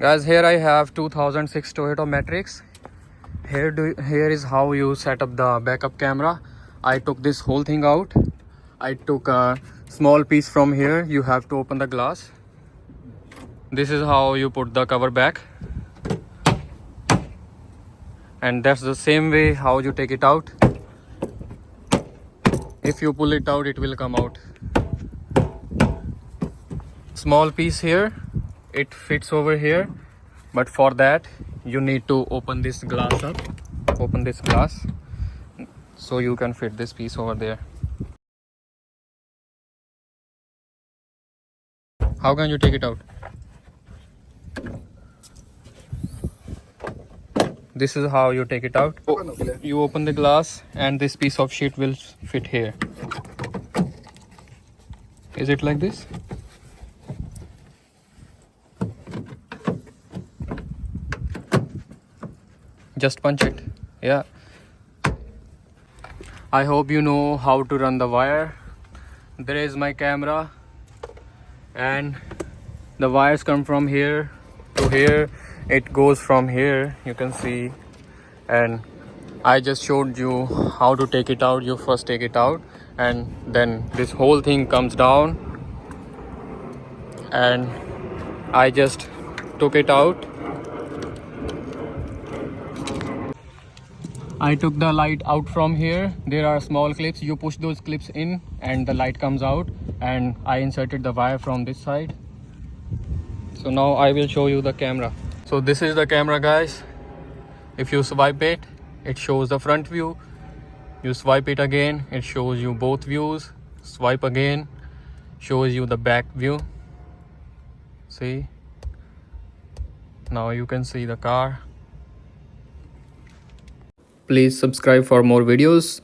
Guys, here I have 2006 Toyota Matrix. Here is how you set up the backup camera. I took this whole thing out. I took a small piece from here. You have to open the glass. This is how you put the cover back, and that's the same way how you take it out. If you pull it out, it will come out. Small piece here, it fits over here, but for that you need to open this glass up. Open this glass so you can fit this piece over there. How can you take it out? This is how you take it out. You open the glass and this piece of sheet will fit here. Is it like this? Just punch it. Yeah. I hope you know how to run the wire. There is my camera and the wires come from here to here. It goes from here, you can see, and I just showed you how to take it out. You first take it out and then this whole thing comes down, and I just took it out. I took the light out from here. There are small clips. You push those clips in and the light comes out, and I inserted the wire from this side. So now I will show you the camera. So this is the camera, guys. If you swipe it, it shows the front view. You swipe it again, it shows you both views. Swipe again, shows you the back view. See? Now you can see the car. Please subscribe for more videos.